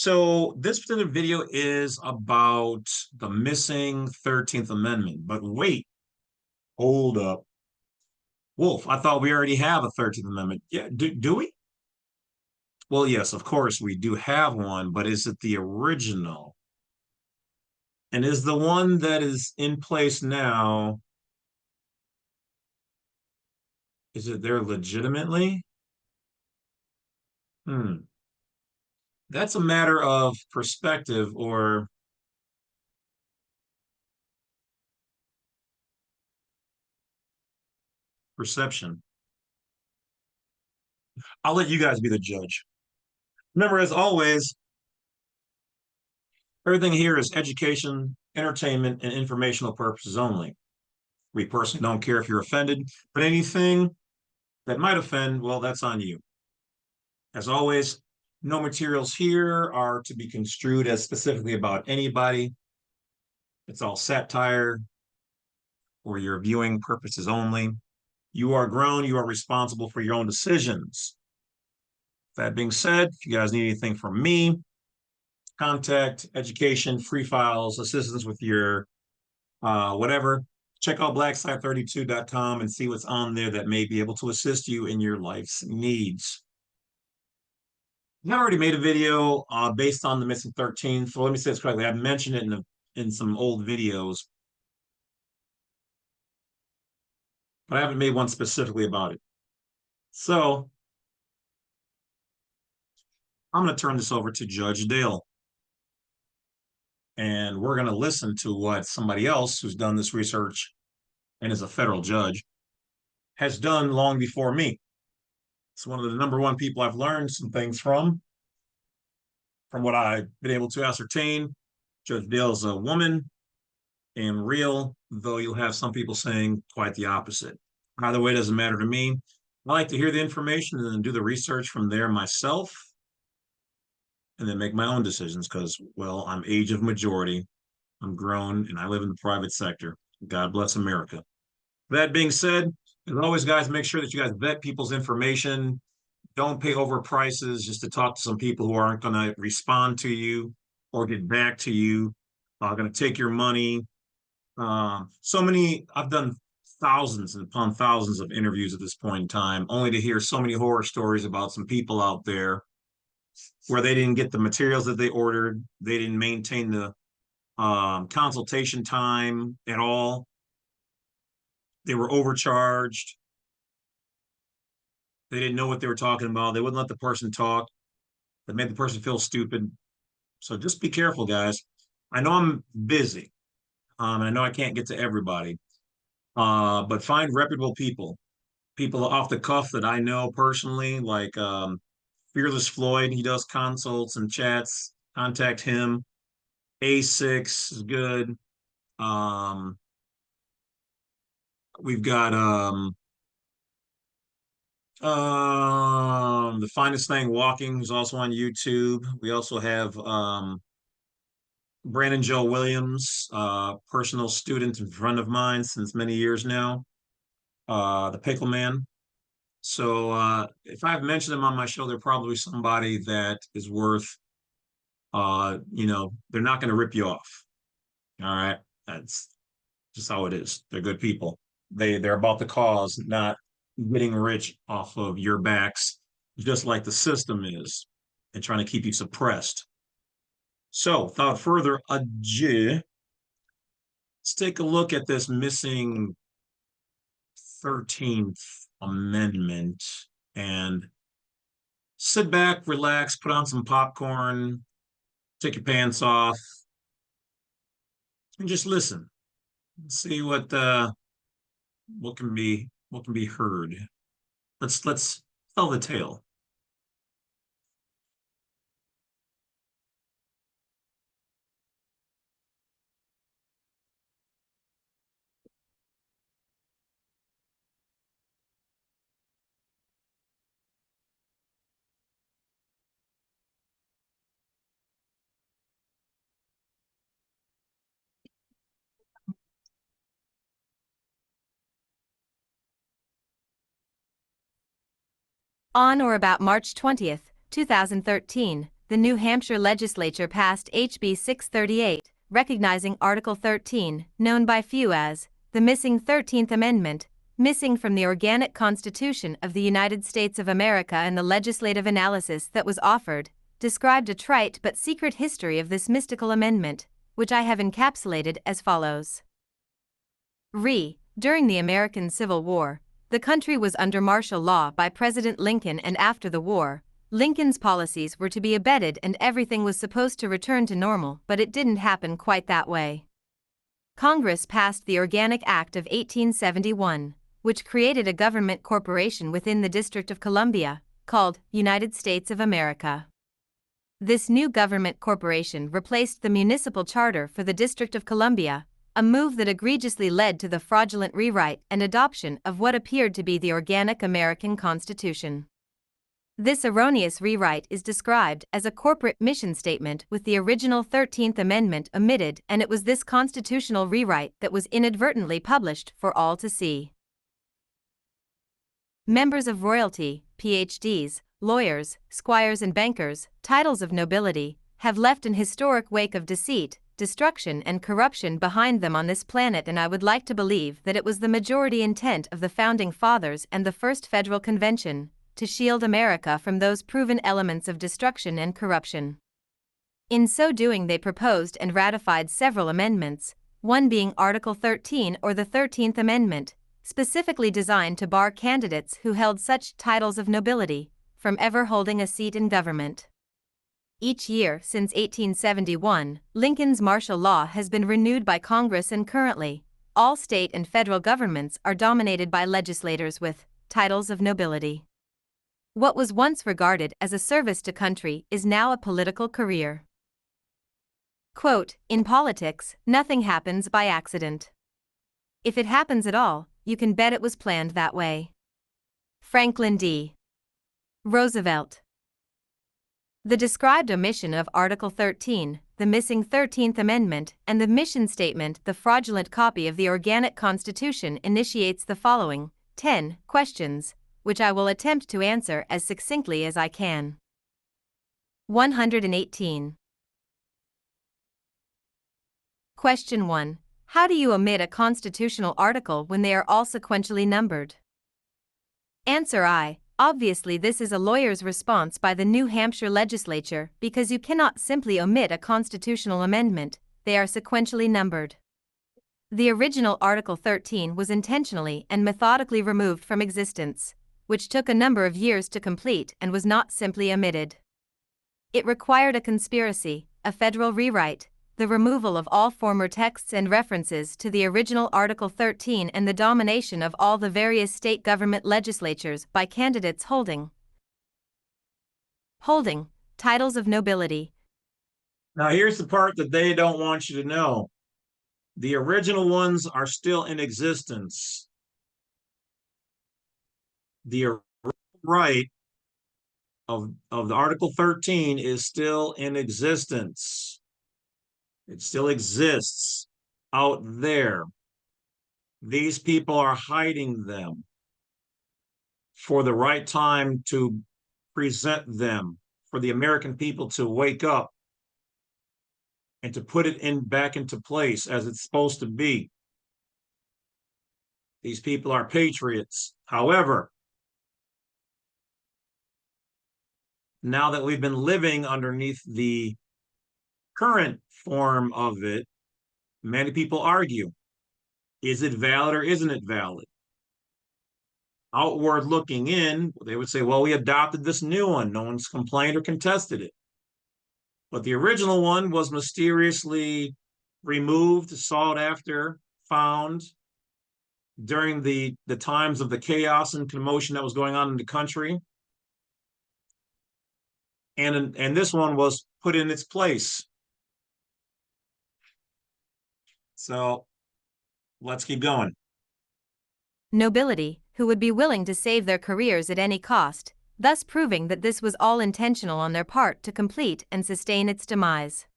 So this particular video is about the missing 13th Amendment. But wait, hold up. Wolf, I thought we already have a 13th Amendment. Yeah, do we? Well, yes, of course we do have one, but is it the original? And is the one that is in place now, is it there legitimately? Hmm. That's a matter of perspective or perception. I'll let you guys be the judge. Remember, as always, everything here is education, entertainment, and informational purposes only. We personally don't care if you're offended, but anything that might offend, well, that's on you. As always, no materials here are to be construed as specifically about anybody. It's all satire for your viewing purposes only. You are grown, you are responsible for your own decisions. That being said, if you guys need anything from me, contact, education, free files, assistance with your whatever, check out blacksite32.com and see what's on there that may be able to assist you in your life's needs. I already made a video based on the missing 13. So let me say this correctly. I've mentioned it in some old videos, but I haven't made one specifically about it. So I'm going to turn this over to Judge Dale. And we're going to listen to what somebody else who's done this research and is a federal judge has done long before me. It's one of the number one people I've learned some things from what I've been able to ascertain. Judge Dale is a woman and real, though you'll have some people saying quite the opposite. Either way, it doesn't matter to me. I like to hear the information and then do the research from there myself and then make my own decisions because, well, I'm age of majority. I'm grown and I live in the private sector. God bless America. That being said, as always, guys, make sure that you guys vet people's information. Don't pay over prices just to talk to some people who aren't going to respond to you or get back to you, going to take your money. I've done thousands and upon thousands of interviews at this point in time, only to hear so many horror stories about some people out there where they didn't get the materials that they ordered. They didn't maintain the consultation time at all. They were overcharged. They didn't know what they were talking about. They wouldn't let the person talk. That made the person feel stupid. So just be careful, guys. I know I'm busy. I know I can't get to everybody, but find reputable people, people off the cuff that I know personally, like Fearless Floyd. He does consults and chats. Contact him. A6 is good. Um, we've got The Finest Thing Walking, who's also on YouTube. We also have Brandon Joe Williams, personal student and friend of mine since many years now, the Pickle Man. So if I've mentioned them on my show, they're probably somebody that is worth, they're not going to rip you off. All right. That's just how it is. They're good people. They're about the cause, not getting rich off of your backs, just like the system is, and trying to keep you suppressed. So, without further ado, let's take a look at this missing 13th Amendment and sit back, relax, put on some popcorn, take your pants off, and just listen. See what can be heard. Let's tell the tale. On or about March 20th, 2013, the New Hampshire legislature passed HB 638, recognizing Article 13, known by few as the missing 13th Amendment, missing from the organic Constitution of the United States of America, and the legislative analysis that was offered described a trite but secret history of this mystical amendment, which I have encapsulated as follows. During the American Civil War, the country was under martial law by President Lincoln, and after the war, Lincoln's policies were to be abetted and everything was supposed to return to normal, but it didn't happen quite that way. Congress passed the Organic Act of 1871, which created a government corporation within the District of Columbia, called United States of America. This new government corporation replaced the municipal charter for the District of Columbia, a move that egregiously led to the fraudulent rewrite and adoption of what appeared to be the organic American Constitution. This erroneous rewrite is described as a corporate mission statement with the original 13th Amendment omitted, and it was this constitutional rewrite that was inadvertently published for all to see. Members of royalty, PhDs, lawyers, squires and bankers, titles of nobility, have left an historic wake of deceit, destruction and corruption behind them on this planet, and I would like to believe that it was the majority intent of the Founding Fathers and the First Federal Convention to shield America from those proven elements of destruction and corruption. In so doing, they proposed and ratified several amendments, one being Article 13 or the 13th Amendment, specifically designed to bar candidates who held such titles of nobility from ever holding a seat in government. Each year since 1871, Lincoln's martial law has been renewed by Congress, and currently, all state and federal governments are dominated by legislators with titles of nobility. What was once regarded as a service to country is now a political career. Quote, "In politics, nothing happens by accident. If it happens at all, you can bet it was planned that way." Franklin D. Roosevelt. The described omission of Article 13, the missing 13th Amendment, and the mission statement, the fraudulent copy of the organic Constitution, initiates the following 10 questions, which I will attempt to answer as succinctly as I can. 118. Question 1. How do you omit a constitutional article when they are all sequentially numbered? Answer I. Obviously, this is a lawyer's response by the New Hampshire legislature, because you cannot simply omit a constitutional amendment, they are sequentially numbered. The original Article 13 was intentionally and methodically removed from existence, which took a number of years to complete and was not simply omitted. It required a conspiracy, a federal rewrite, the removal of all former texts and references to the original Article 13, and the domination of all the various state government legislatures by candidates holding titles of nobility. Now here's the part that they don't want you to know. The original ones are still in existence. The right of the Article 13 is still in existence. It still exists out there. These people are hiding them for the right time to present them, for the American people to wake up and to put it back into place as it's supposed to be. These people are patriots. However, now that we've been living underneath the current form of it, many people argue, is it valid or isn't it valid? Outward looking in, they would say, well, we adopted this new one. No one's complained or contested it. But the original one was mysteriously removed, sought after, found during the times of the chaos and commotion that was going on in the country. And this one was put in its place. So let's keep going. Nobility, who would be willing to save their careers at any cost, thus proving that this was all intentional on their part to complete and sustain its demise.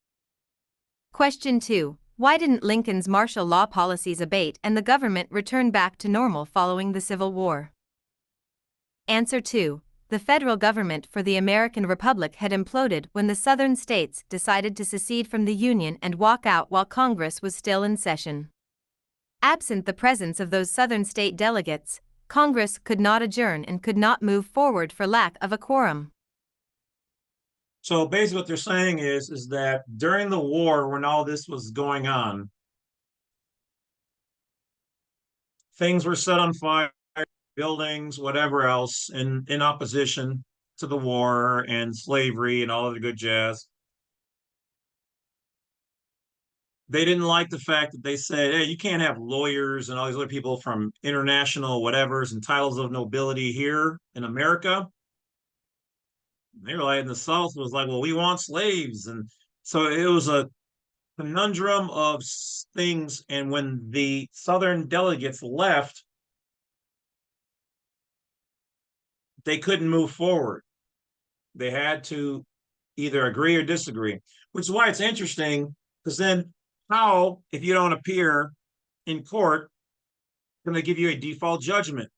Question 2. Why didn't Lincoln's martial law policies abate and the government return back to normal following the Civil War? Answer 2. the federal government for the American Republic had imploded when the southern states decided to secede from the Union and walk out while Congress was still in session. Absent the presence of those southern state delegates, Congress could not adjourn and could not move forward for lack of a quorum. So basically what they're saying is that during the war, when all this was going on, things were set on fire, buildings, whatever else, in opposition to the war and slavery and all of the good jazz. They didn't like the fact that they said, hey, you can't have lawyers and all these other people from international whatevers and titles of nobility here in America. They were like, in the South was like, well, we want slaves. And so it was a conundrum of things. And when the Southern delegates left, they couldn't move forward. They had to either agree or disagree, which is why it's interesting, because then how, if you don't appear in court, can they give you a default judgment?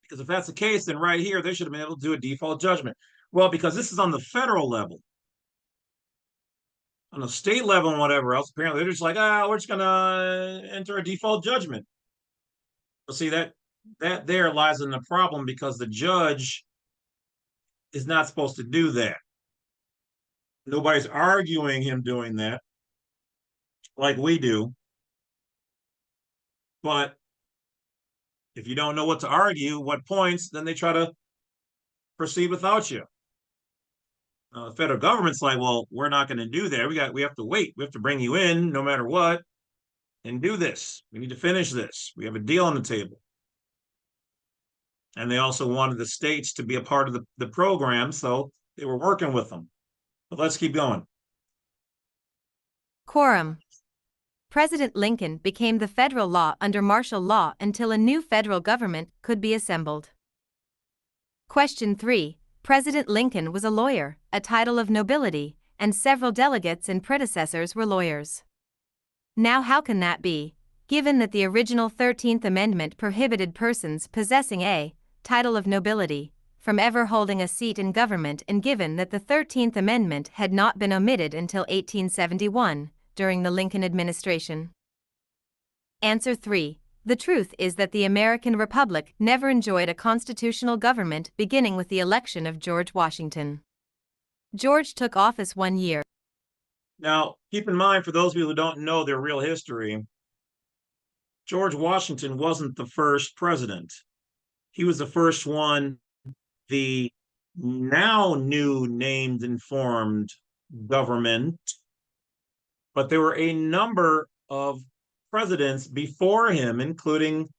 Because if that's the case, then right here, they should have been able to do a default judgment. Well, because this is on the federal level. On the state level and whatever else, apparently they're just like, we're just going to enter a default judgment. But see, that there lies in the problem, because the judge is not supposed to do that. Nobody's arguing him doing that like we do. But if you don't know what to argue, what points, then they try to proceed without you. The federal government's like, well, we're not going to do that. We have to wait. We have to bring you in no matter what and do this. We need to finish this. We have a deal on the table. And they also wanted the states to be a part of the program, so they were working with them. But let's keep going. Quorum. President Lincoln became the federal law under martial law until a new federal government could be assembled. Question 3. President Lincoln was a lawyer, a title of nobility, and several delegates and predecessors were lawyers. Now how can that be, given that the original 13th Amendment prohibited persons possessing a title of nobility from ever holding a seat in government, and given that the 13th Amendment had not been omitted until 1871, during the Lincoln administration? Answer 3. The truth is that the American Republic never enjoyed a constitutional government, beginning with the election of George Washington. George took office 1 year. Now, keep in mind, for those people who don't know their real history, George Washington wasn't the first president. He was the first one, the now new named and formed government, but there were a number of presidents before him, including,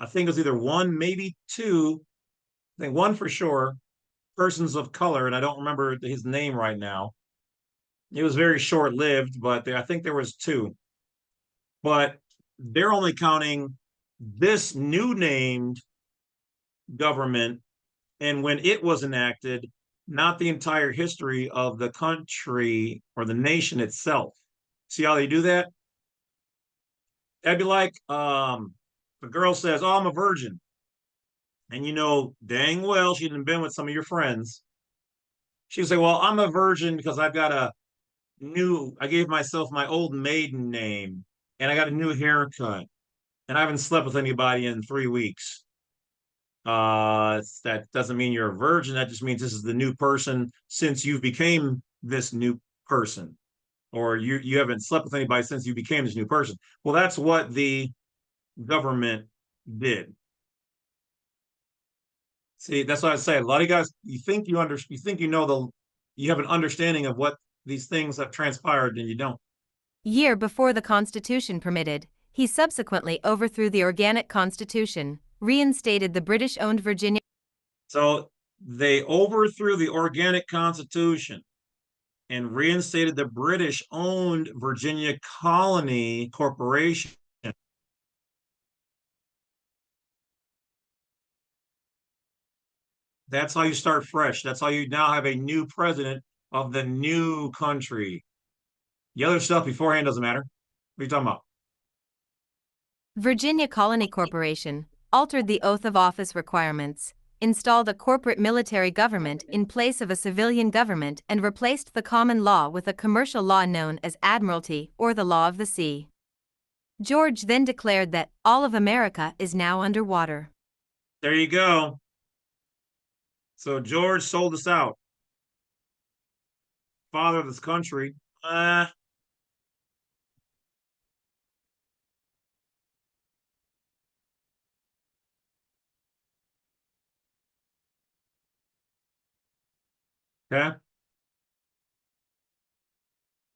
I think it was either one, maybe two, I think one for sure, persons of color, and I don't remember his name right now. It was very short-lived, but I think there was two. But they're only counting this new named government and when it was enacted, not the entire history of the country or the nation itself. See how they do that? That'd be like a girl says, oh, I'm a virgin. And you know dang well she hadn't been with some of your friends. She would say, well, I'm a virgin because I gave myself my old maiden name and I got a new haircut and I haven't slept with anybody in 3 weeks. That doesn't mean you're a virgin. That just means this is the new person since you became this new person. Or you haven't slept with anybody since you became this new person. Well, that's what the government did. See, that's what I say. A lot of you guys, you think you know you have an understanding of what these things have transpired, and you don't. Year before the Constitution permitted, he subsequently overthrew the organic Constitution, reinstated the British-owned Virginia. So they overthrew the organic Constitution and reinstated the British-owned Virginia Colony Corporation. That's how you start fresh. That's how you now have a new president of the new country. The other stuff beforehand doesn't matter. What are you talking about? Virginia Colony Corporation altered the oath of office requirements, installed a corporate military government in place of a civilian government and replaced the common law with a commercial law known as admiralty or the law of the sea. George then declared that all of America is now underwater. There you go. So George sold us out. Father of this country. Okay.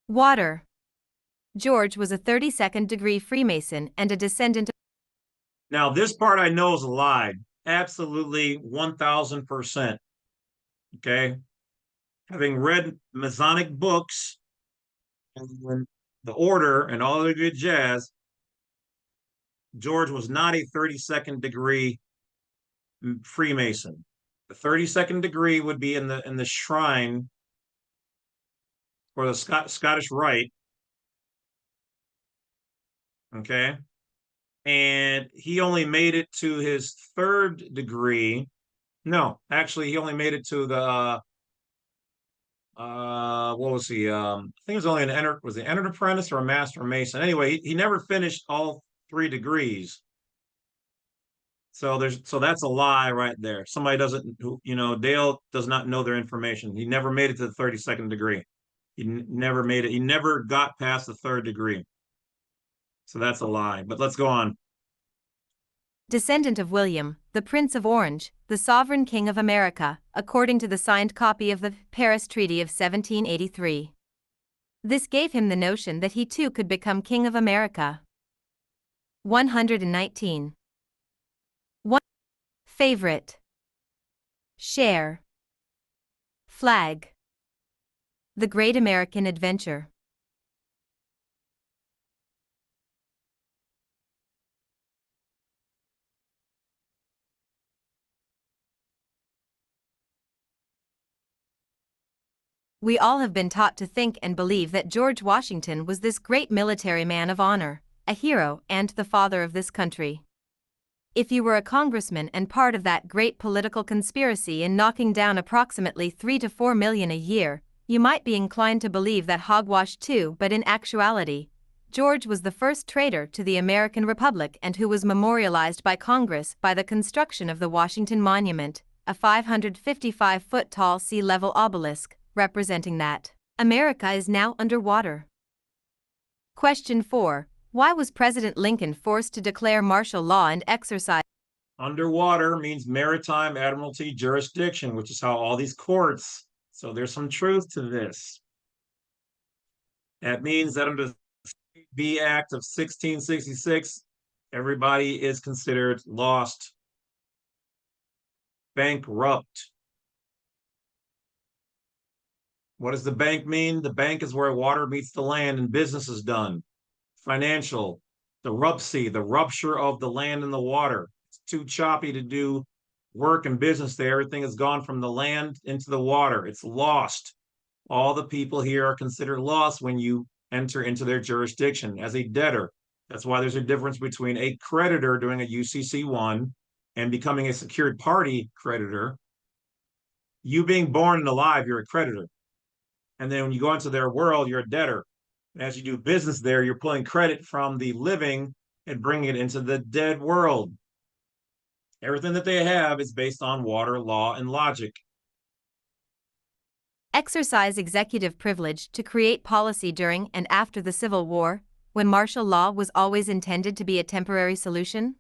Water. George was a 32nd degree Freemason and a descendant of. Now, this part I know is a lie. Absolutely 1000%. Okay. Having read Masonic books and the order and all the good jazz, George was not a 32nd degree Freemason. The 32nd degree would be in the shrine or the Scottish Rite. Okay. And he only made it to his third degree. No, actually, he only made it to the what was he? I think it was only was he entered apprentice or a master mason? Anyway, he never finished all three degrees. So that's a lie right there. Somebody doesn't, Dale does not know their information. He never made it to the 32nd degree. He never made it. He never got past the third degree. So that's a lie. But let's go on. Descendant of William, the Prince of Orange, the sovereign king of America, according to the signed copy of the Paris Treaty of 1783. This gave him the notion that he too could become king of America. 119. 1. Favorite. Share. Flag. The Great American Adventure. We all have been taught to think and believe that George Washington was this great military man of honor, a hero and the father of this country. If you were a congressman and part of that great political conspiracy in knocking down approximately 3 to 4 million a year, you might be inclined to believe that hogwash too, but in actuality, George was the first traitor to the American Republic and who was memorialized by Congress by the construction of the Washington Monument, a 555-foot tall sea-level obelisk, representing that America is now underwater. Question 4. Why was President Lincoln forced to declare martial law and exercise? Underwater means maritime admiralty jurisdiction, which is how all these courts. So there's some truth to this. That means that under the B Act of 1666, everybody is considered lost, bankrupt. What does the bank mean? The bank is where water meets the land and business is done. Financial, the RUPC, the rupture of the land and the water. It's too choppy to do work and business there. Everything has gone from the land into the water. It's lost. All the people here are considered lost when you enter into their jurisdiction as a debtor. That's why there's a difference between a creditor doing a UCC1 and becoming a secured party creditor. You being born and alive, you're a creditor. And then when you go into their world, you're a debtor. And as you do business there, you're pulling credit from the living and bringing it into the dead world. Everything that they have is based on water, law, and logic. Exercise executive privilege to create policy during and after the Civil War, when martial law was always intended to be a temporary solution?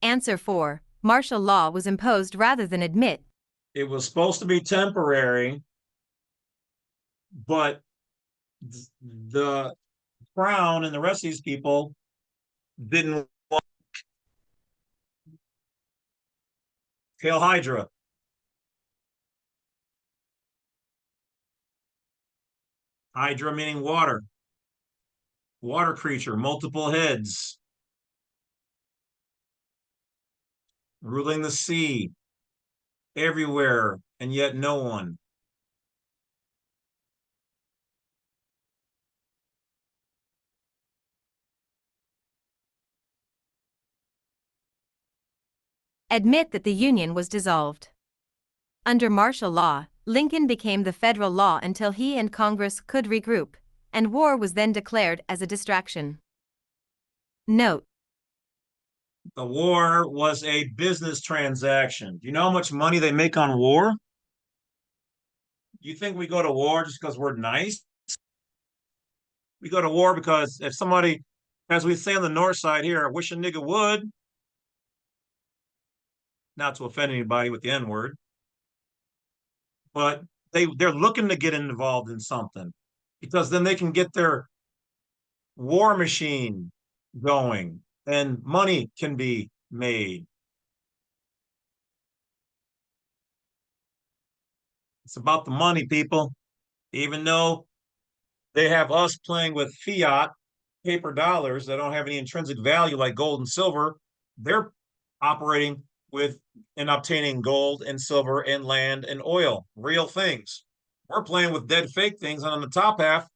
Answer 4. Martial law was imposed rather than admit. It was supposed to be temporary, but the Crown and the rest of these people didn't want. Hail Hydra. Hydra meaning water. Water creature, multiple heads. Ruling the sea. Everywhere, and yet no one. admit that the Union was dissolved. Under martial law, Lincoln became the federal law until he and Congress could regroup, and war was then declared as a distraction. Note: The war was a business transaction. Do you know how much money they make on war? You think we go to war just because we're nice? We go to war because if somebody, as we say on the north side here, I wish a nigga would, not to offend anybody with the N word, but they're looking to get involved in something because then they can get their war machine going and money can be made. It's about the money, people. Even though they have us playing with fiat paper dollars that don't have any intrinsic value like gold and silver, they're operating with and obtaining gold and silver and land and oil, real things. We're playing with dead fake things, and on the top half,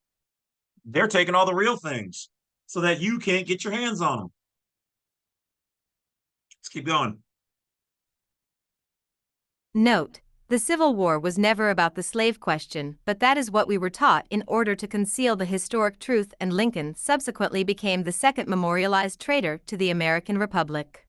they're taking all the real things so that you can't get your hands on them. Let's keep going. Note: the Civil War was never about the slave question, but that is what we were taught in order to conceal the historic truth, and Lincoln subsequently became the second memorialized traitor to the American Republic.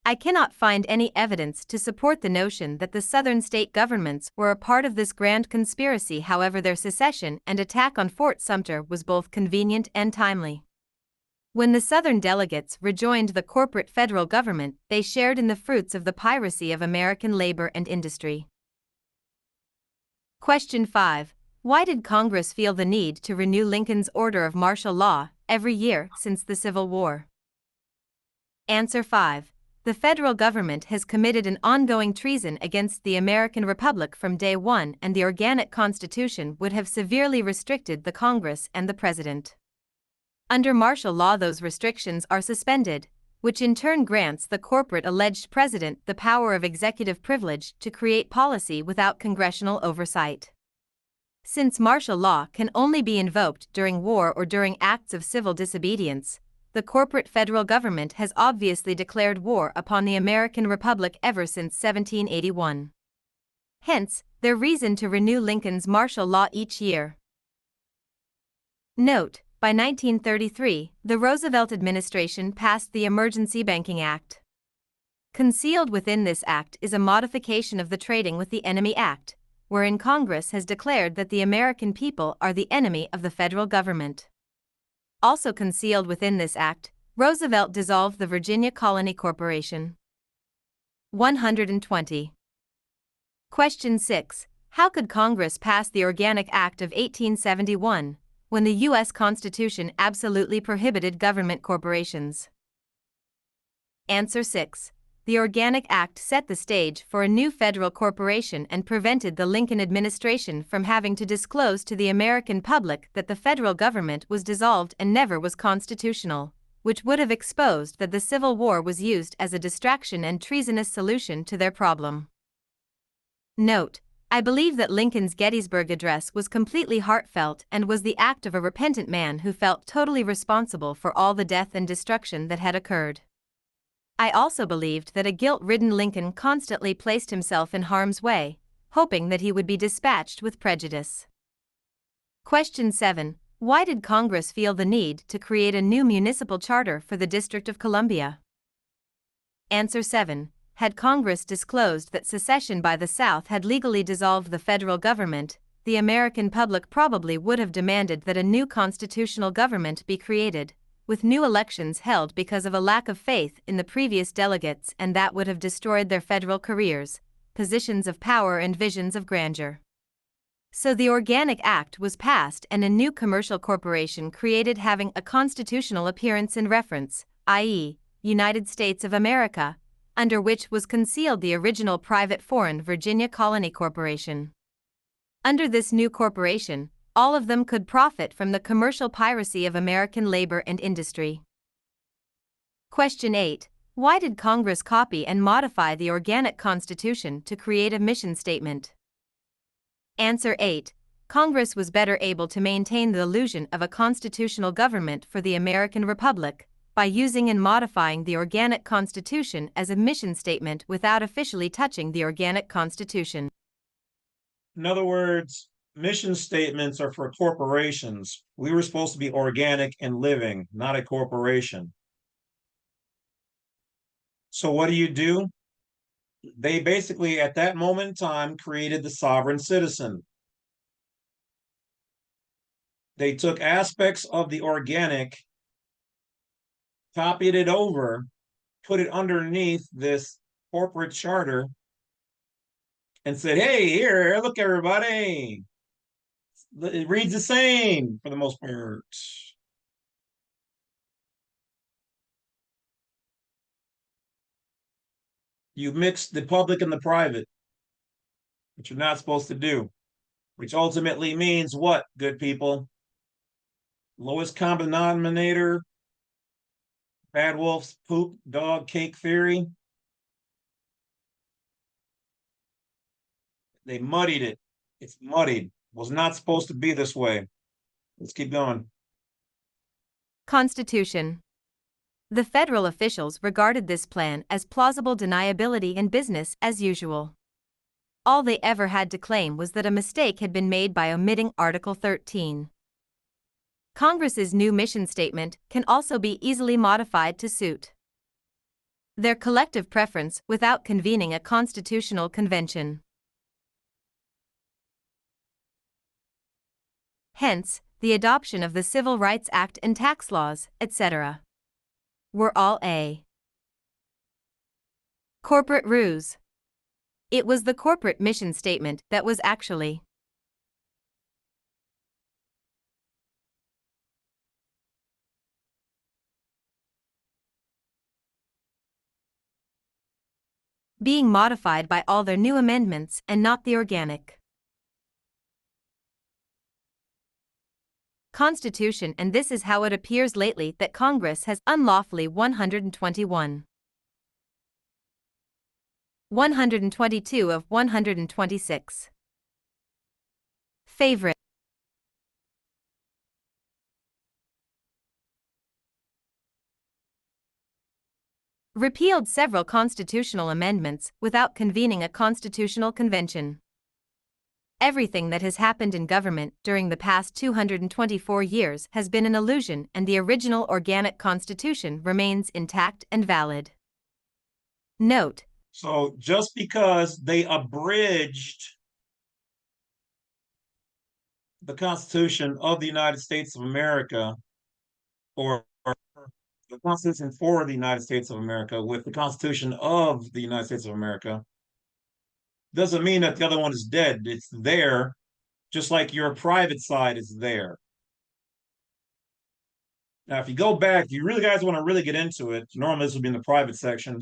I cannot find any evidence to support the notion that the Southern state governments were a part of this grand conspiracy. However, their secession and attack on Fort Sumter was both convenient and timely. When the Southern delegates rejoined the corporate federal government, they shared in the fruits of the piracy of American labor and industry. Question 5. Why did Congress feel the need to renew Lincoln's order of martial law every year since the Civil War? Answer 5. The federal government has committed an ongoing treason against the American Republic from day one, and the organic Constitution would have severely restricted the Congress and the President. Under martial law, those restrictions are suspended, which in turn grants the corporate alleged president the power of executive privilege to create policy without congressional oversight. Since martial law can only be invoked during war or during acts of civil disobedience, the corporate federal government has obviously declared war upon the American Republic ever since 1781. Hence, their reason to renew Lincoln's martial law each year. Note: by 1933, the Roosevelt administration passed the Emergency Banking Act. Concealed within this act is a modification of the Trading with the Enemy Act, wherein Congress has declared that the American people are the enemy of the federal government. Also concealed within this act, Roosevelt dissolved the Virginia Colony Corporation. 120. Question 6. How could Congress pass the Organic Act of 1871, when the U.S. Constitution absolutely prohibited government corporations? Answer 6. The Organic Act set the stage for a new federal corporation and prevented the Lincoln administration from having to disclose to the American public that the federal government was dissolved and never was constitutional, which would have exposed that the Civil War was used as a distraction and treasonous solution to their problem. Note: I believe that Lincoln's Gettysburg Address was completely heartfelt and was the act of a repentant man who felt totally responsible for all the death and destruction that had occurred. I also believed that a guilt-ridden Lincoln constantly placed himself in harm's way, hoping that he would be dispatched with prejudice. Question 7. Why did Congress feel the need to create a new municipal charter for the District of Columbia? Answer 7. Had Congress disclosed that secession by the South had legally dissolved the federal government, the American public probably would have demanded that a new constitutional government be created, with new elections held because of a lack of faith in the previous delegates, and that would have destroyed their federal careers, positions of power and visions of grandeur. So the Organic Act was passed and a new commercial corporation created having a constitutional appearance in reference, i.e., United States of America, under which was concealed the original private foreign Virginia Colony Corporation. Under this new corporation, all of them could profit from the commercial piracy of American labor and industry. Question 8. Why did Congress copy and modify the Organic Constitution to create a mission statement? Answer 8. Congress was better able to maintain the illusion of a constitutional government for the American Republic by using and modifying the organic constitution as a mission statement without officially touching the organic constitution. In other words, mission statements are for corporations. We were supposed to be organic and living, not a corporation. So what do? They basically, at that moment in time, created the sovereign citizen. They took aspects of the organic, copied it over, put it underneath this corporate charter, and said, hey, here, look, everybody. It reads the same for the most part. You mix the public and the private, which you're not supposed to do, which ultimately means what, good people? Lowest common denominator, BADWOLF's poop dog cake theory. They muddied it. It's muddied. It was not supposed to be this way. Let's keep going. Constitution. The federal officials regarded this plan as plausible deniability and business as usual. All they ever had to claim was that a mistake had been made by omitting Article 13. Congress's new mission statement can also be easily modified to suit their collective preference without convening a constitutional convention. Hence, the adoption of the Civil Rights Act and tax laws, etc. were all a corporate ruse. It was the corporate mission statement that was actually being modified by all their new amendments and not the organic Constitution, and this is how it appears lately that Congress has unlawfully 122 of 126 favorite repealed several constitutional amendments without convening a constitutional convention. Everything that has happened in government during the past 224 years has been an illusion, and the original organic constitution remains intact and valid. Note: so just because they abridged the Constitution of the United States of America, or the Constitution for the United States of America with the Constitution of the United States of America, doesn't mean that the other one is dead. It's there, just like your private side is there. Now, if you go back, if you really guys want to really get into it, normally this would be in the private section.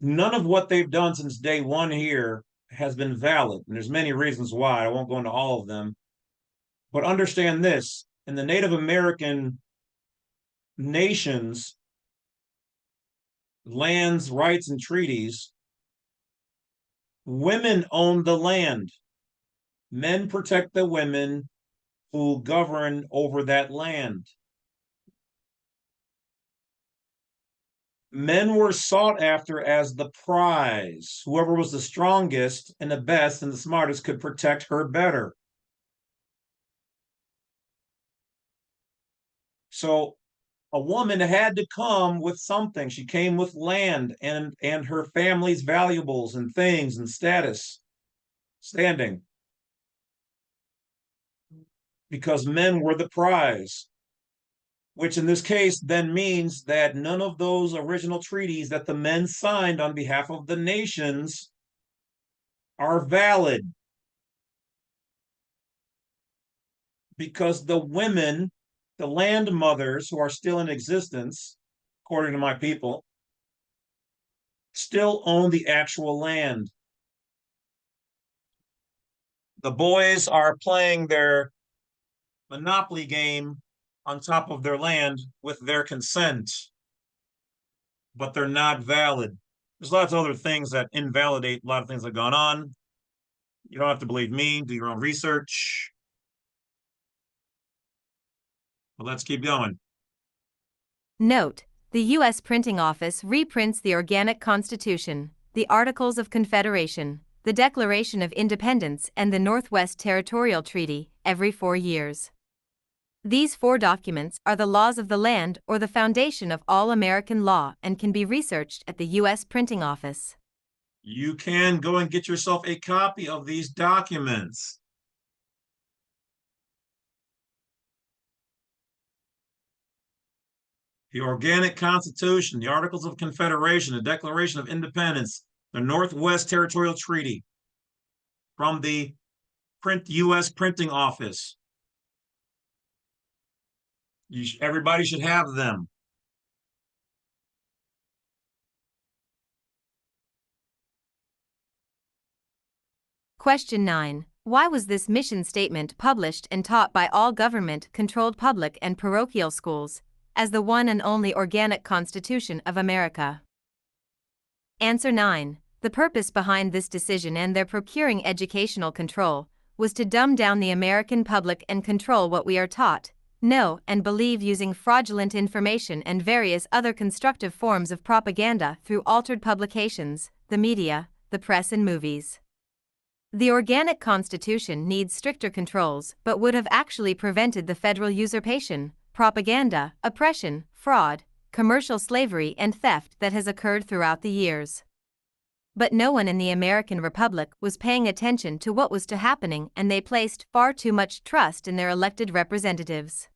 None of what they've done since day one here has been valid. And there's many reasons why. I won't go into all of them. But understand this, in the Native American nations, lands, rights, and treaties, women own the land. Men protect the women who govern over that land. Men were sought after as the prize. Whoever was the strongest and the best and the smartest could protect her better. So a woman had to come with something. She came with land and her family's valuables and things and status, standing. Because men were the prize, which in this case then means that none of those original treaties that the men signed on behalf of the nations are valid. Because the women, the land mothers who are still in existence, according to my people, still own the actual land. The boys are playing their monopoly game on top of their land with their consent, but they're not valid. There's lots of other things that invalidate a lot of things that have gone on. You don't have to believe me, do your own research. Well, let's keep going. Note: the U.S. Printing Office reprints the Organic Constitution, the Articles of Confederation, the Declaration of Independence, and the Northwest Territorial Treaty every 4 years. These 4 documents are the laws of the land or the foundation of all American law and can be researched at the U.S. Printing Office. You can go and get yourself a copy of these documents. The Organic Constitution, the Articles of Confederation, the Declaration of Independence, the Northwest Territorial Treaty from the U.S. Printing Office. Everybody should have them. Question 9. Why was this mission statement published and taught by all government-controlled public and parochial schools as the one and only Organic Constitution of America? Answer 9. The purpose behind this decision and their procuring educational control was to dumb down the American public and control what we are taught, know, and believe using fraudulent information and various other constructive forms of propaganda through altered publications, the media, the press, and movies. The Organic Constitution needs stricter controls but would have actually prevented the federal usurpation, propaganda, oppression, fraud, commercial slavery, and theft that has occurred throughout the years. But no one in the American Republic was paying attention to what was happening, and they placed far too much trust in their elected representatives.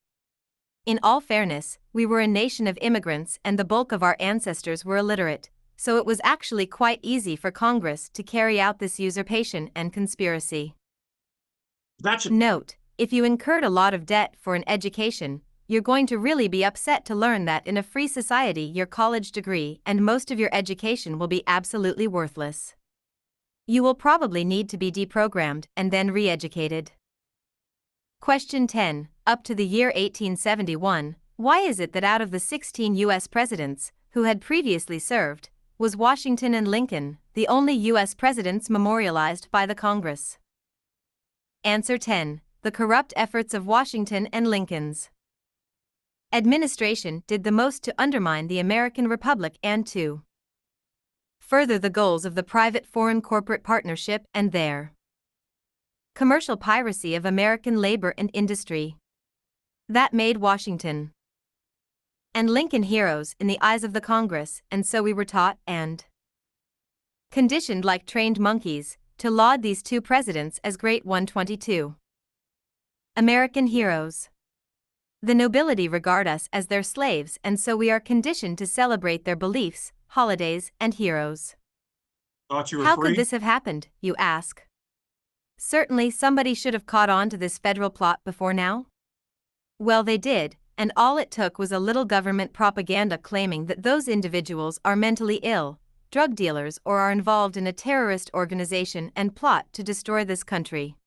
In all fairness, we were a nation of immigrants and the bulk of our ancestors were illiterate, so it was actually quite easy for Congress to carry out this usurpation and conspiracy. Note: if you incurred a lot of debt for an education, you're going to really be upset to learn that in a free society your college degree and most of your education will be absolutely worthless. You will probably need to be deprogrammed and then re-educated. Question 10. Up to the year 1871, why is it that out of the 16 U.S. presidents who had previously served, was Washington and Lincoln the only U.S. presidents memorialized by the Congress? Answer 10. The corrupt efforts of Washington and Lincoln's administration did the most to undermine the American Republic and to further the goals of the private foreign corporate partnership and their commercial piracy of American labor and industry. That made Washington and Lincoln heroes in the eyes of the Congress, and so we were taught and conditioned like trained monkeys to laud these 2 presidents as great 122 American heroes. The nobility regard us as their slaves, and so we are conditioned to celebrate their beliefs, holidays, and heroes. Thought you were How free? could this have happened, you ask? Certainly somebody should have caught on to this federal plot before now. Well, they did, and all it took was a little government propaganda claiming that those individuals are mentally ill, drug dealers, or are involved in a terrorist organization and plot to destroy this country.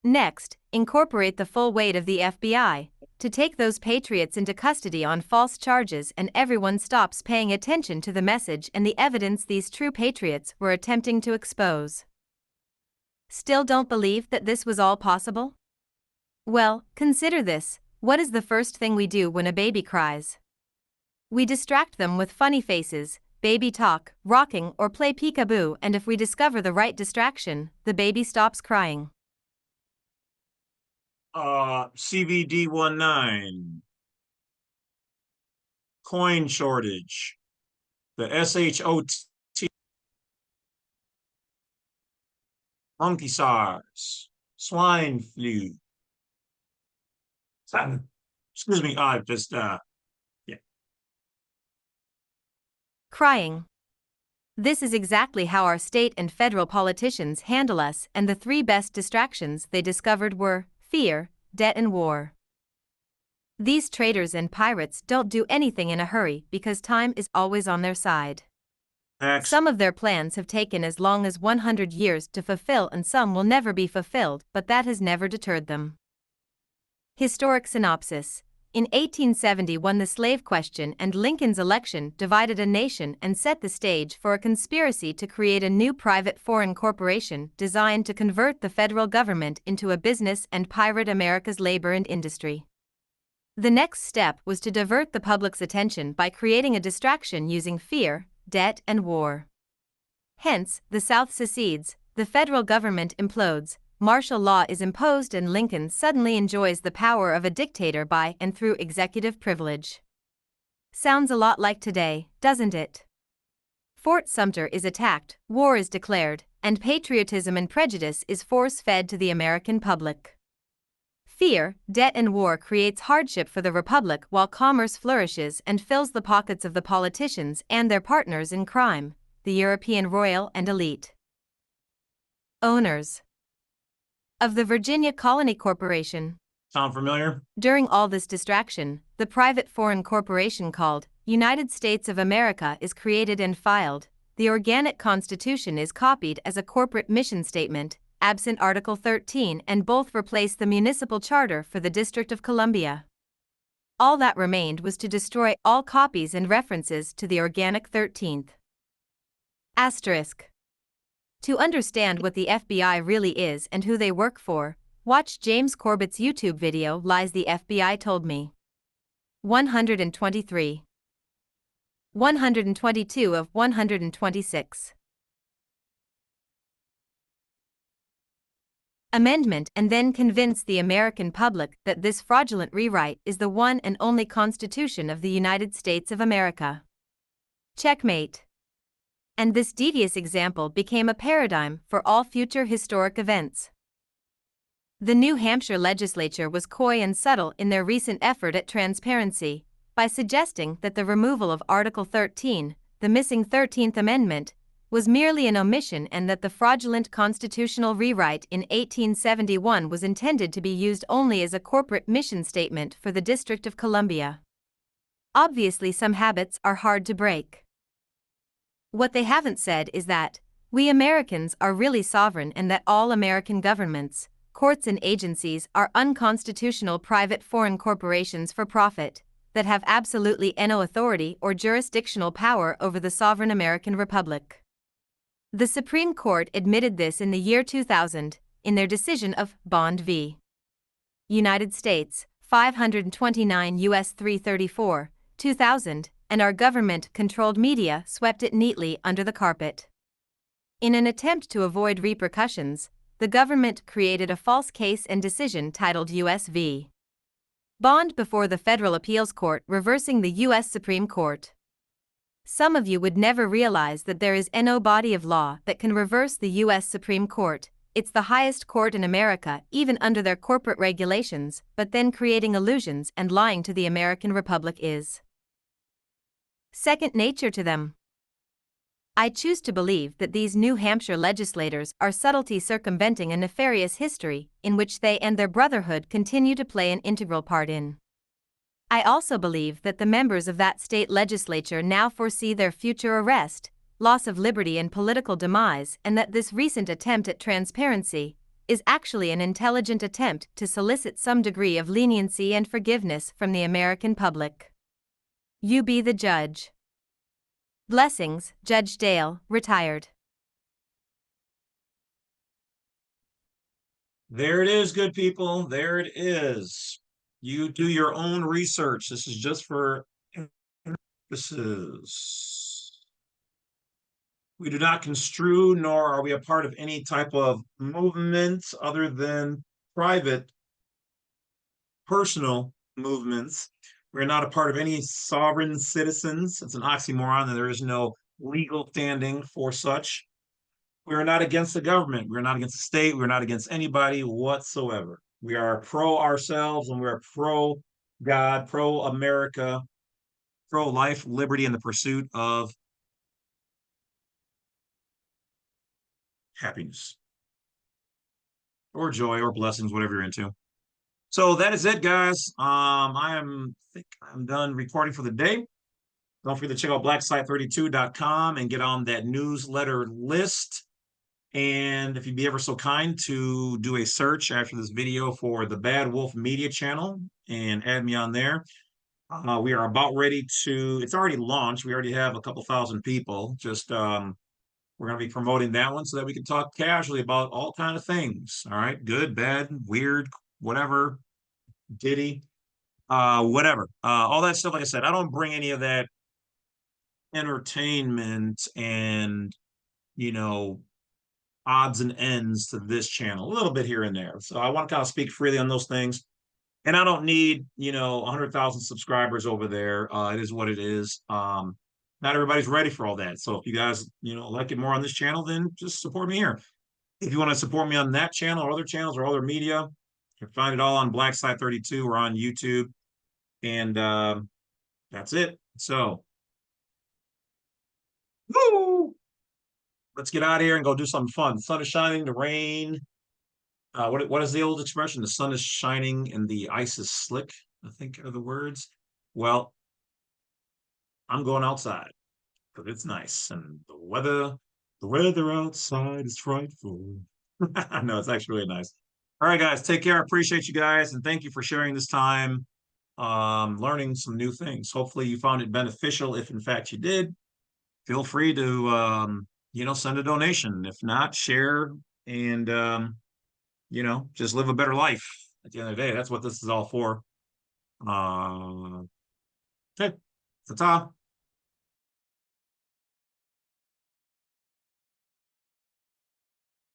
Next, incorporate the full weight of the FBI to take those patriots into custody on false charges, and everyone stops paying attention to the message and the evidence these true patriots were attempting to expose. Still don't believe that this was all possible? Well, consider this. What is the first thing we do when a baby cries? We distract them with funny faces, baby talk, rocking, or play peekaboo, and if we discover the right distraction, the baby stops crying. CVD19. Coin shortage. The SHOT. Monkey SARS. Swine flu. Excuse me, Crying. This is exactly how our state and federal politicians handle us, and the 3 best distractions they discovered were fear, debt, and war. These traitors and pirates don't do anything in a hurry because time is always on their side. Some of their plans have taken as long as 100 years to fulfill, and some will never be fulfilled, but that has never deterred them. Historic synopsis. In 1871, the slave question and Lincoln's election divided a nation and set the stage for a conspiracy to create a new private foreign corporation designed to convert the federal government into a business and pirate America's labor and industry. The next step was to divert the public's attention by creating a distraction using fear, debt, and war. Hence, the South secedes, the federal government implodes, martial law is imposed, and Lincoln suddenly enjoys the power of a dictator by and through executive privilege. Sounds a lot like today, doesn't it? Fort Sumter is attacked, war is declared, and patriotism and prejudice is force-fed to the American public. Fear, debt, and war creates hardship for the Republic while commerce flourishes and fills the pockets of the politicians and their partners in crime, the European royal and elite. Owners of the Virginia Colony Corporation. Sound familiar? During all this distraction, the private foreign corporation called United States of America is created and filed. The organic constitution is copied as a corporate mission statement, absent Article 13, and both replace the municipal charter for the District of Columbia. All that remained was to destroy all copies and references to the organic 13th. Asterisk. To understand what the FBI really is and who they work for, watch James Corbett's YouTube video Lies the FBI Told Me. 123. 122 of 126. Amendment, and then convince the American public that this fraudulent rewrite is the one and only Constitution of the United States of America. Checkmate. And this devious example became a paradigm for all future historic events. The New Hampshire legislature was coy and subtle in their recent effort at transparency, by suggesting that the removal of Article 13, the missing 13th Amendment, was merely an omission and that the fraudulent constitutional rewrite in 1871 was intended to be used only as a corporate mission statement for the District of Columbia. Obviously, some habits are hard to break. What they haven't said is that we Americans are really sovereign and that all American governments, courts, and agencies are unconstitutional private foreign corporations for profit that have absolutely no authority or jurisdictional power over the sovereign American Republic. The Supreme Court admitted this in the year 2000, in their decision of Bond v. United States, 529 U.S. 334, 2000, and our government-controlled media swept it neatly under the carpet. In an attempt to avoid repercussions, the government created a false case and decision titled U.S. v. Bond before the Federal Appeals Court, reversing the U.S. Supreme Court. Some of you would never realize that there is no body of law that can reverse the U.S. Supreme Court. It's the highest court in America, even under their corporate regulations, but then creating illusions and lying to the American Republic is second nature to them. I choose to believe that these New Hampshire legislators are subtly circumventing a nefarious history in which they and their brotherhood continue to play an integral part in. I also believe that the members of that state legislature now foresee their future arrest, loss of liberty, and political demise, and that this recent attempt at transparency is actually an intelligent attempt to solicit some degree of leniency and forgiveness from the American public. You be the judge. Blessings, Judge Dale, retired. There it is, good people. There it is. You do your own research. This is just for emphasis. We do not construe, nor are we a part of any type of movement other than private, personal movements. We're not a part of any sovereign citizens. It's an oxymoron, and there is no legal standing for such. We're not against the government. We're not against the state. We're not against anybody whatsoever. We are pro ourselves, and we're pro God, pro America, pro life, liberty, and the pursuit of happiness or joy or blessings, whatever you're into. So that is it, guys. I think I'm done recording for the day. Don't forget to check out blacksite32.com and get on that newsletter list. And if you'd be ever so kind to do a search after this video for the BADWOLF media channel and add me on there. We are about ready to, it's already launched. We already have a couple thousand people. Just, we're going to be promoting that one so that we can talk casually about all kinds of things. All right. Good, bad, weird, whatever, ditty. whatever. All that stuff, like I said, I don't bring any of that entertainment and, you know, odds and ends to this channel, a little bit here and there. So I want to kind of speak freely on those things. And I don't need, 100,000 subscribers over there. It is what it is. Not everybody's ready for all that. So if you guys, like it more on this channel, then just support me here. If you want to support me on that channel or other channels or other media, you can find it all on Black Side 32 or on YouTube. And that's it. So, woo! Let's get out of here and go do something fun. The sun is shining, the rain. What is the old expression? The sun is shining and the ice is slick, I think are the words. Well, I'm going outside because it's nice and the weather outside is frightful. No, it's actually really nice. All right, guys, take care. I appreciate you guys and thank you for sharing this time, learning some new things. Hopefully you found it beneficial. If in fact you did, feel free to send a donation. If not, share and just live a better life. At the end of the day, that's what this is all for. Okay, ta-ta.